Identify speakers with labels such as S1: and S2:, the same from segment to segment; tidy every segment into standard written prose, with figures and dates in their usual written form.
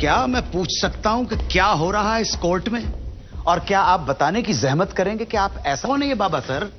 S1: क्या मैं पूछ सकता हूं कि क्या हो रहा है इस कोर्ट में? और क्या आप बताने की जहमत करेंगे कि आप ऐसा हो नहीं है बाबा सर?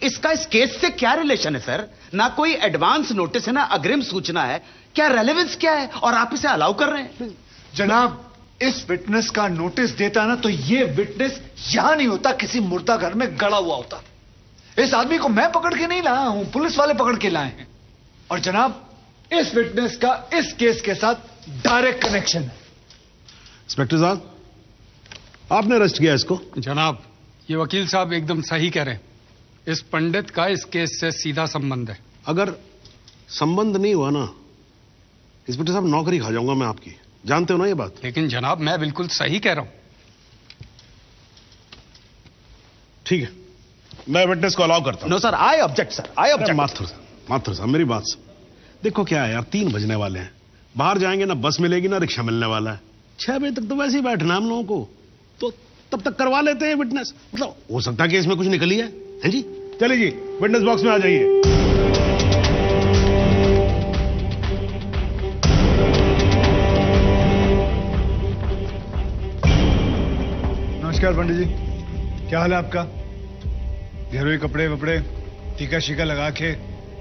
S1: इसका इस केस से क्या रिलेशन है सर? ना कोई एडवांस नोटिस है, ना अग्रिम सूचना है। क्या रेलेवेंस क्या है और आप इसे अलाउ कर रहे हैं?
S2: जनाब, इस विटनेस का नोटिस देता ना तो ये विटनेस यहां नहीं होता, किसी मुर्दा घर में गड़ा हुआ होता। इस आदमी को मैं पकड़ के नहीं लाया हूं, पुलिस वाले पकड़ के लाए हैं। और जनाब, इस विटनेस का इस केस के साथ डायरेक्ट कनेक्शन है।
S3: इंस्पेक्टर साहब, आपने अरेस्ट किया इसको?
S4: जनाब, ये वकील साहब एकदम सही कह रहे हैं। इस पंडित का इस केस से सीधा संबंध है।
S3: अगर संबंध नहीं हुआ ना, इंस्पेक्टर साहब, नौकरी खा जाऊंगा मैं आपकी। जानते हो ना ये बात?
S4: लेकिन जनाब, मैं बिल्कुल सही कह रहा हूं।
S3: ठीक है, मैं विटनेस को अलाउ करता हूं।
S1: No sir, I object sir, I object.
S3: Mathur साहब, मेरी बात सुन। देखो क्या है यार, 3 बजने वाले हैं, बाहर जाएंगे ना बस मिलेगी ना रिक्शा मिलने वाला है। 6 बजे तक तो वैसे ही बैठना हम लोगों को, तो तब तक करवा लेते हैं विटनेस। मतलब हो सकता है कि इसमें कुछ निकली है जी? चलिए जी, विटनेस बॉक्स में आ जाइए।
S2: नमस्कार पंडित जी, क्या हाल है आपका? घरेलू कपड़े वपड़े टीका शीका लगा के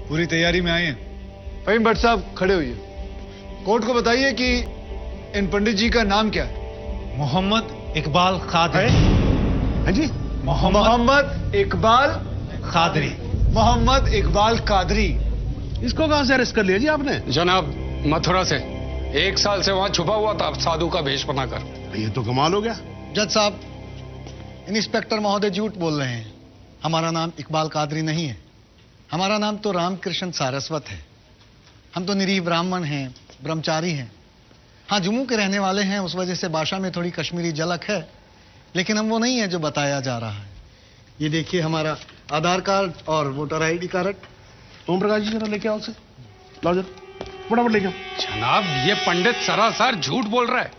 S2: पूरी तैयारी में आए हैं। फहीम भट्ट साहब, खड़े होइए। कोर्ट को बताइए कि इन पंडित जी का नाम क्या है?
S5: मोहम्मद इकबाल कादरी।
S3: हैं जी?
S2: मोहम्मद इकबाल
S5: कादरी।
S2: मोहम्मद इकबाल कादरी।
S3: इसको कहां से अरेस्ट कर लिया जी आपने?
S4: जनाब, मथुरा से 1 साल से वहां छुपा हुआ था साधु का भेष बनाकर।
S3: ये तो कमाल हो गया।
S6: जज साहब, इंस्पेक्टर महोदय झूठ बोल रहे हैं। हमारा नाम इकबाल कादरी नहीं है, हमारा नाम तो रामकृष्ण सारस्वत है। हम तो निरीह ब्राह्मण हैं, ब्रह्मचारी हैं। हाँ, जम्मू के रहने वाले हैं, उस वजह से भाषा में थोड़ी कश्मीरी झलक है, लेकिन हम वो नहीं है जो बताया जा रहा है। ये देखिए हमारा आधार कार्ड और voter ID card.
S3: Om Prakash ji, जरा लेके आओ उसे, लाओ जरा, फटाफट लेके आओ।
S4: जनाब, ये पंडित सरासर झूठ बोल रहा है।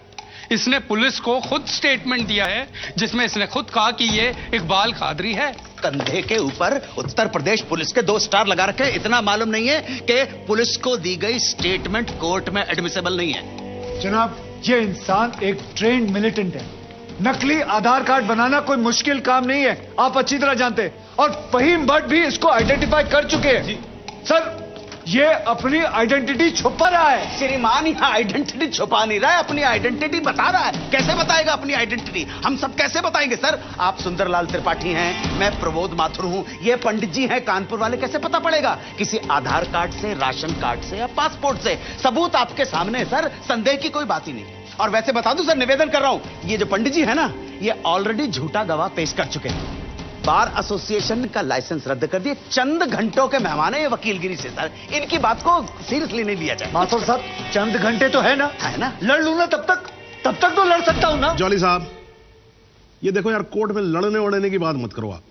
S4: इसने पुलिस को खुद स्टेटमेंट दिया है, जिसमें इसने खुद कहा कि ये इकबाल कादरी है।
S1: कंधे के ऊपर उत्तर प्रदेश पुलिस के 2 स्टार लगा रखे। इतना मालूम नहीं है कि पुलिस को दी गई स्टेटमेंट कोर्ट में एडमिसेबल नहीं है।
S2: जनाब, ये इंसान एक ट्रेंड मिलिटेंट है। नकली आधार कार्ड बनाना कोई मुश्किल काम नहीं है, आप अच्छी तरह जानते हैं। और फहीम भट्ट भी इसको आइडेंटिफाई कर चुके हैं। सर, ये अपनी आइडेंटिटी छुपा रहा है।
S1: श्रीमान यहाँ आइडेंटिटी छुपा नहीं रहा है, अपनी आइडेंटिटी बता रहा है। कैसे बताएगा अपनी आइडेंटिटी? हम सब कैसे बताएंगे सर? आप सुंदरलाल त्रिपाठी हैं, मैं प्रबोध माथुर हूं, ये पंडित जी हैं कानपुर वाले। कैसे पता पड़ेगा? किसी आधार कार्ड से, राशन कार्ड से या पासपोर्ट से। सबूत आपके सामने है सर, संदेह की कोई बात ही नहीं। और वैसे बता दूं सर, निवेदन कर रहा हूं, ये जो पंडित जी है ना, ये ऑलरेडी झूठा गवाह पेश कर चुके हैं। बार एसोसिएशन का लाइसेंस रद्द कर दिए। चंद घंटों के मेहमान है ये वकीलगिरी से सर, इनकी बात को सीरियसली नहीं लिया जाए।
S2: माथुर साहब, चंद घंटे तो है ना?
S1: है ना?
S2: लड़ लूं ना, तब तक तो लड़ सकता हूं ना।
S3: जॉली साहब, ये देखो यार, कोर्ट में लड़ने वड़ने की बात मत करो आप।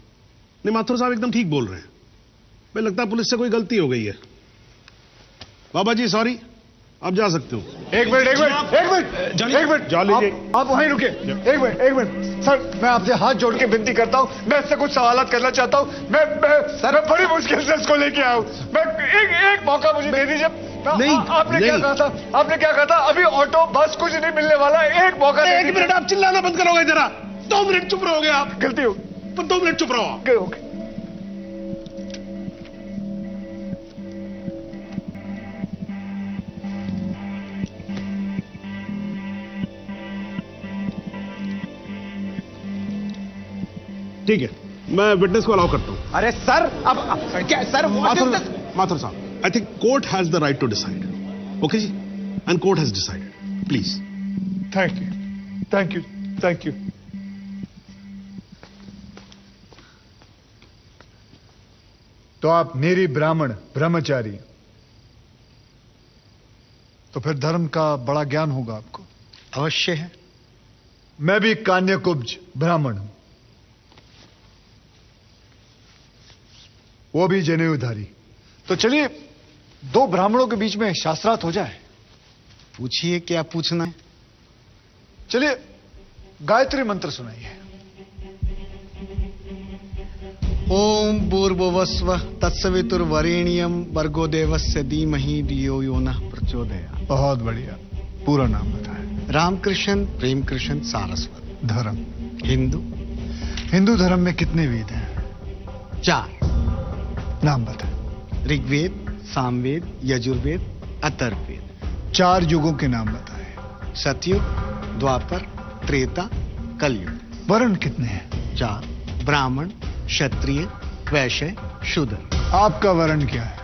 S3: नहीं, माथुर साहब एकदम ठीक बोल रहे हैं। मुझे लगता है पुलिस से कोई गलती हो गई है। बाबा जी सॉरी, आप जा सकते हो।
S2: एक मिनट
S3: जॉली जी,
S2: आप वहीं रुके। एक मिनट सर, मैं आपसे हाथ जोड़ के विनती करता हूं, मैं इससे कुछ सवालात करना चाहता हूं। मैं बड़ी मुश्किल से इसको लेके आया हूं। मैं एक मौका मुझे दे दीजिए।
S3: नहीं,
S2: आपने क्या कहा था? अभी ऑटो बस कुछ नहीं मिलने वाला। एक मौका।
S3: 1 मिनट, आप चिल्लाना बंद करोगे जरा? 2 मिनट चुप रहोगे आप?
S2: गलती हो,
S3: 2 मिनट चुप रहो आप।
S2: ओके।
S3: ठीक है, मैं विटनेस को अलाउ करता हूं।
S1: अरे सर, अब क्या सर?
S3: माथुर साहब, I think court has the right to decide. Okay जी, and court has decided. Please.
S2: Thank you. तो आप निरी ब्राह्मण ब्रह्मचारी, तो फिर धर्म का बड़ा ज्ञान होगा आपको।
S6: अवश्य है।
S2: मैं भी कान्यकुब्ज ब्राह्मण हूं, वो भी जनेऊधारी। तो चलिए 2 ब्राह्मणों के बीच में शास्त्रार्थ हो जाए।
S6: पूछिए, क्या पूछना है?
S2: चलिए गायत्री मंत्र सुनाइए।
S6: ओम भूर्भुवस्वः तत्सवितुर्वरेण्यं भर्गो देवस्य धीमहि धियो यो नः प्रचोदयात्।
S2: बहुत बढ़िया, पूरा नाम बताएं।
S6: रामकृष्ण प्रेमकृष्ण सारस्वत।
S2: धर्म।
S6: हिंदू।
S2: हिंदू धर्म में कितने वेद हैं?
S6: 4।
S2: नाम बता।
S6: ऋग्वेद, सामवेद, यजुर्वेद, अथर्ववेद।
S2: 4 युगों के नाम बताए।
S6: सतयुग, द्वापर, त्रेता, कलयुग।
S2: वर्ण कितने हैं?
S6: 4। ब्राह्मण, क्षत्रिय, वैश्य, शूद्र।
S2: आपका वर्ण क्या है?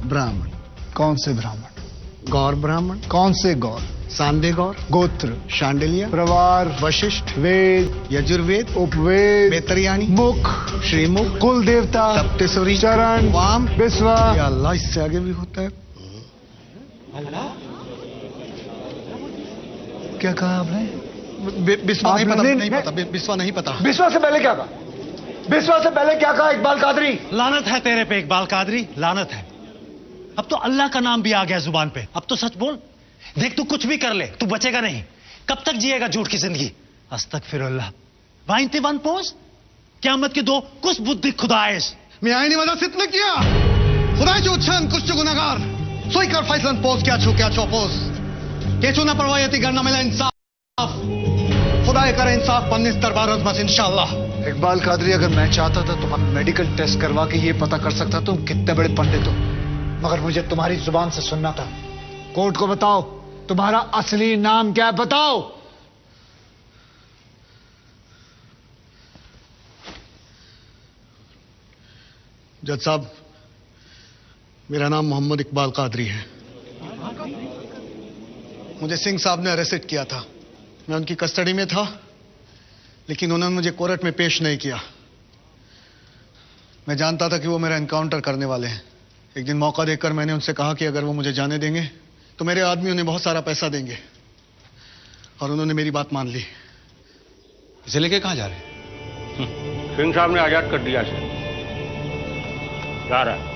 S6: ब्राह्मण।
S2: कौन से ब्राह्मण?
S6: गौर ब्राह्मण।
S2: कौन से गौर?
S6: सांदे गौर।
S2: गोत्र?
S6: शांडिल्य।
S2: प्रवार?
S6: वशिष्ठ।
S2: वेद?
S6: यजुर्वेद।
S2: उपवेद?
S6: बेतरयानी।
S2: मुख?
S6: श्रीमुख।
S2: कुल देवता?
S6: सप्तसुरी।
S2: चरण?
S6: वाम।
S2: विश्वा?
S6: या अल्लाह, इससे आगे भी होता है।
S2: क्या कहा आपने?
S6: बिस्वा नहीं
S2: आपने-
S6: पता,
S2: नहीं,
S6: नहीं पता, बिस्वा नहीं पता।
S2: विश्वा से पहले क्या कहा? विश्वा से पहले क्या कहा इकबाल कादरी?
S5: लानत है तेरे पे इकबाल कादरी, लानत है। अब तो अल्लाह का नाम भी आ गया जुबान पे। अब तो सच बोल। देख तू कुछ भी कर ले, तू बचेगा नहीं। कब तक जिएगा झूठ की जिंदगी? अस्तगफिरुल्लाह। वाइंते वन पोज क़यामत के 2 कुछ बुद्धि खुदाइश।
S6: मैं आईनी वादा सिद्ध किया। खुदा जो छन कुछ गुनाहगार सोई कर फैसलन पोज क्या छो पोज के छो ना परवायती करना मिला इंसाफ। खुदा करे इंसाफ पन्नीस दरबार बस इंशाअल्लाह।
S2: इकबाल कादरी, अगर मैं चाहता था तो हम मेडिकल टेस्ट करवा के ये पता कर सकता तुम कितने बड़े पंडित हो, मगर मुझे तुम्हारी जुबान से सुनना था। कोर्ट को बताओ तुम्हारा असली नाम क्या है, बताओ।
S6: जज साहब, मेरा नाम मोहम्मद इकबाल कादरी है। मुझे सिंह साहब ने अरेस्ट किया था। मैं उनकी कस्टडी में था, लेकिन उन्होंने मुझे कोर्ट में पेश नहीं किया। मैं जानता था कि वो मेरा एनकाउंटर करने वाले हैं। एक दिन मौका देकर मैंने उनसे कहा कि अगर वो मुझे जाने देंगे तो मेरे आदमी उन्हें बहुत सारा पैसा देंगे, और उन्होंने मेरी बात मान ली।
S7: इसे लेके कहां जा रहे हैं?
S8: सिंह साहब ने आजाद कर दिया इसे। जा रहा है।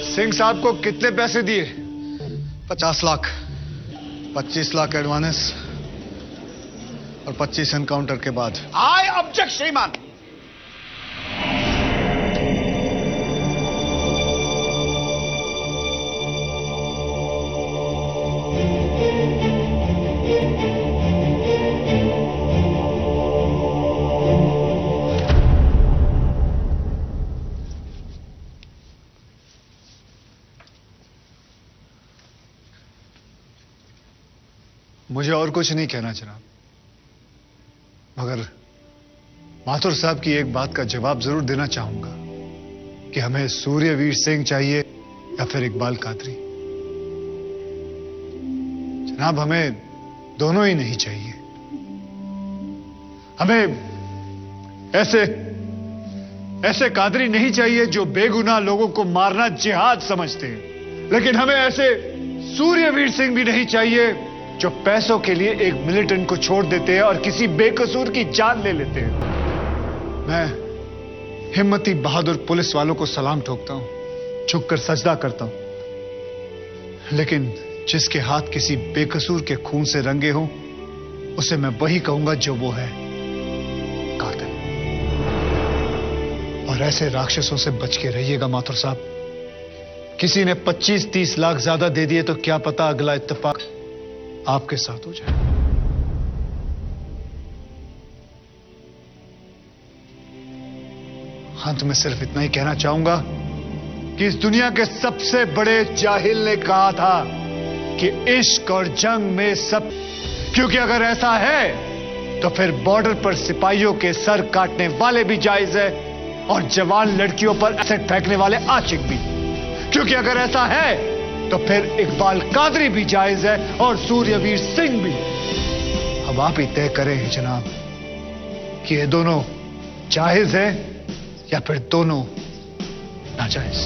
S2: सिंह साहब को कितने पैसे दिए?
S6: 50 लाख, 25 लाख एडवांस और 25 एनकाउंटर के बाद।
S1: आई ऑब्जेक्ट श्रीमान।
S2: मुझे और कुछ नहीं कहना जनाब, मगर माथुर साहब की एक बात का जवाब जरूर देना चाहूंगा कि हमें सूर्यवीर सिंह चाहिए या फिर इकबाल कादरी। जनाब, हमें दोनों ही नहीं चाहिए। हमें ऐसे कादरी नहीं चाहिए जो बेगुनाह लोगों को मारना जिहाद समझते हैं, लेकिन हमें ऐसे सूर्यवीर सिंह भी नहीं चाहिए जो पैसों के लिए एक मिलिटेंट को छोड़ देते हैं और किसी बेकसूर की जान ले लेते हैं। मैं हिम्मती बहादुर पुलिस वालों को सलाम ठोकता हूं, झुककर सजदा करता हूं, लेकिन जिसके हाथ किसी बेकसूर के खून से रंगे हों, उसे मैं वही कहूंगा जो वो है, कातिल। और ऐसे राक्षसों से बच के रहिएगा माथुर साहब। किसी ने 25-30 लाख ज्यादा दे दिए तो क्या पता अगला इत्तेफाक आपके साथ हो जाए। अंत में सिर्फ इतना ही कहना चाहूंगा कि इस दुनिया के सबसे बड़े जाहिल ने कहा था कि इश्क और जंग में सब, क्योंकि अगर ऐसा है तो फिर बॉर्डर पर सिपाहियों के सर काटने वाले भी जायज है और जवान लड़कियों पर एसिड फेंकने वाले आशिक भी, क्योंकि अगर ऐसा है तो फिर इकबाल कादरी भी जायज है और सूर्यवीर सिंह भी। अब आप ही तय करें जनाब कि ये दोनों जायज है या फिर दोनों नाजायज।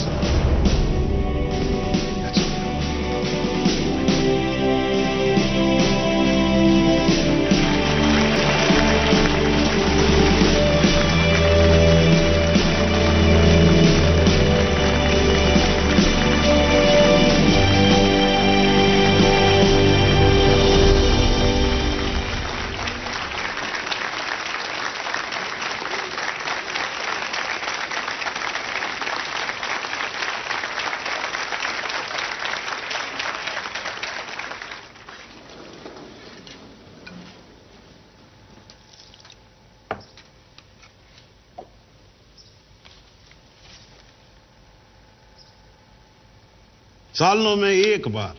S3: सालों में एक बार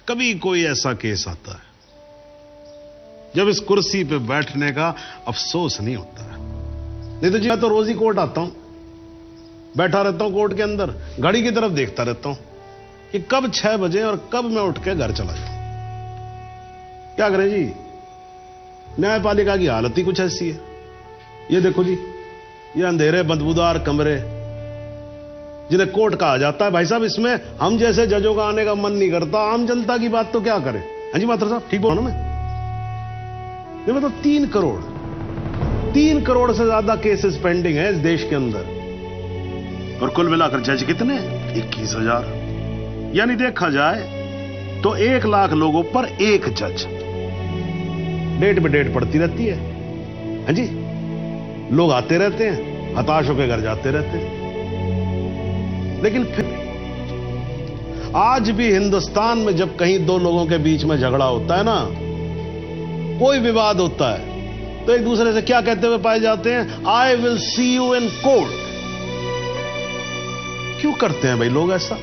S3: कभी कोई ऐसा केस आता है जब इस कुर्सी पे बैठने का अफसोस नहीं होता है। नहीं तो जी मैं तो रोज ही कोर्ट आता हूं, बैठा रहता हूं कोर्ट के अंदर, घड़ी की तरफ देखता रहता हूं कि कब 6 बजे और कब मैं उठ के घर चला जाऊं। क्या करें जी, न्यायपालिका की हालत ही कुछ ऐसी है। ये देखो जी, ये अंधेरे बदबूदार कमरे जिन्हें कोर्ट कहा जाता है, भाई साहब इसमें हम जैसे जजों का आने का मन नहीं करता। आम जनता की बात तो क्या करें। हाँ जी मात्र साहब, ठीक बोला ना मैं? ये मतलब 3 करोड़ से ज्यादा केसेस पेंडिंग है इस देश के अंदर, और कुल मिलाकर जज कितने? 21,000। यानी देखा जाए तो 1 लाख लोगों पर 1 जज। डेट पे डेट पड़ती रहती है। हाँ जी, लोग आते रहते हैं, हताश होकर घर जाते रहते हैं। लेकिन फिर आज भी हिंदुस्तान में जब कहीं 2 लोगों के बीच में झगड़ा होता है ना, कोई विवाद होता है, तो एक दूसरे से क्या कहते हुए पाए जाते हैं? I will see you in court. क्यों करते हैं भाई लोग ऐसा?